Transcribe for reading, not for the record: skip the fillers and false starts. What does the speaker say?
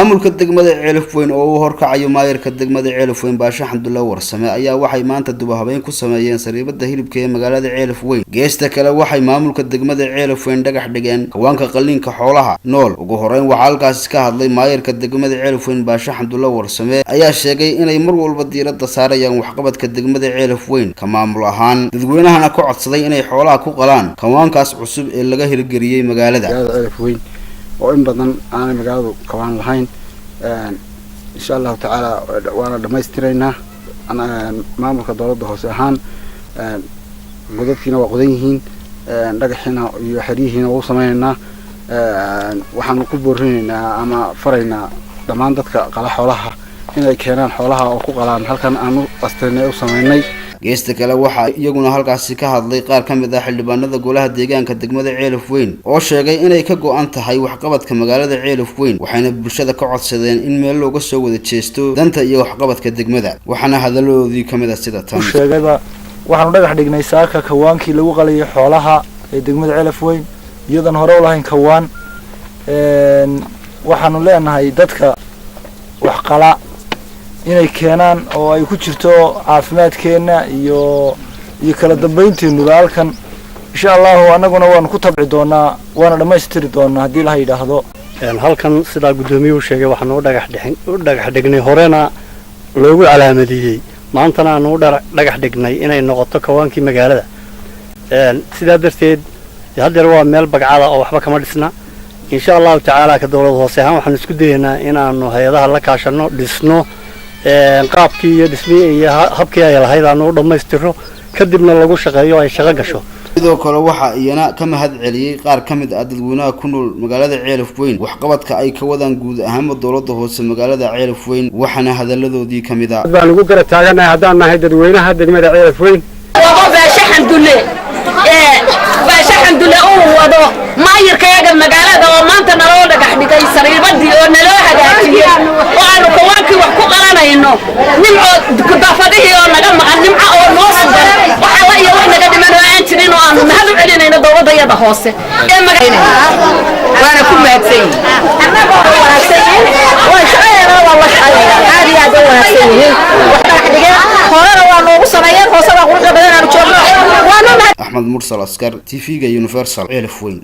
maamulka degmada Ceelaf Weyn oo horkacayo maayirka degmada Ceelaf Weyn Baasha Xamdulla Warsame ayaa waxay maanta duba habeen ku sameeyeen sariibada hilibka ee magaalada Ceelaf Weyn. Geesta kale waxay maamulka degmada Ceelaf Weyn dhagax dhigeen kawaanka qalliinka xoolaha nool. Ugu horeyn waxa halkaas ka hadlay maayirka degmada Ceelaf Weyn Baasha Xamdulla Warsame ayaa sheegay inay mar walba diiradda saarayaan waxqabadka degmada Ceelaf Weyn ka maamul ahaan dadweynahana ku codsaday inay xoolaha ku qalaan kawaankaas cusub ee laga hirgeliyay magaalada Ceelaf Weyn oo in badan aan magaaladu kawaan lahayn إن شاء الله تعالى وأنا دميسترينا أنا مامور كدولة هوس أهان قدرت فينا وقدينهن نجحنا يحريهن وصمينا وحنا كبرنا أما فرينا دمان دتك قلا حولها إن كانان حولها وقلان هل كان أنو أستنى وصمينا geesta kale waxa iyaguna halkaas ka hadlay qaar ka mid ah xildhibaanada golaha deegaanka degmada Ceelaf Weyn oo sheegay inay ka go'an tahay waxqabadka magaalada Ceelaf Weyn waxayna bulshada ka codsadeen in meel looga soo wada jeesto danta iyo waxqabadka degmada waxana hadaloodii kamid ah sida tan sheegada waxaanu dhagax dhignay saaka kawaankii lagu qaliyay xoolaha ee degmada Ceelaf Weyn iyadan hore u lahayn kawaan waxaanu leenahay dadka wax qala inay keenaan oo ay ku jirto caafimaadkeena iyo kala dambeynteenu halkan insha Allah anaguna waan ku tabci doonaa waana dhameystiri doonaa hadii la yiraahdo halkan sida gudoomiyuhu sheegay waxaan u dhagax dhignay horena loogu calaamadiyay maantana aanu dhagax dhignay inay noqoto kawaankii magaalada sida darteed hadda waa meel bagcada oo waxba kama dhisna insha Allah taala ka dawladda hoose ahaan waxaan isku dayeynaa inaanu hay'adaha la kaashano dhisno qaabkii iyo dhismihii iyo habkii ay lahayd aanu dhameystiro kadibna lagu shaqeeyo ay shaqo gasho sidoo kale waxa iyana ka mahad celiyay qaar ka mid ah dadweynaha ku nool magaalada Ceelaf Weyn waxqabadka ay ka wadaan guud ahaan dawladda hoose magaalada Ceelaf Weyn waxana hadaladoodii kamid ah baan ugu garab taaganahay hadaan nahay dadweynaha degmada Ceelaf Weyn Baasha Xamdulla oo wado maayirkayga magaalada oo maanta naloo dhagax dhigay sariibadii oo naloo hagaajiyay oo aanu kawaankii wax ku qalanayno nimco gudafadii oo naga maqan nimco oo noo sugan waxa la iyo wax naga dhiman oo aan jirin oo aanu mahad u celinayno dawladda hoose ee magaalada waana ku mahadsan annaga oo wanaagsan waa shaqeynaa wallahi aad iyo aad u wanaagsan wax dhagax dhigay horena waa noogu sameeyeen hoosada qurux badan aan joogno أحمد مرسل أسكر تيفيجا يونيفرسال Ceelaf Weyn.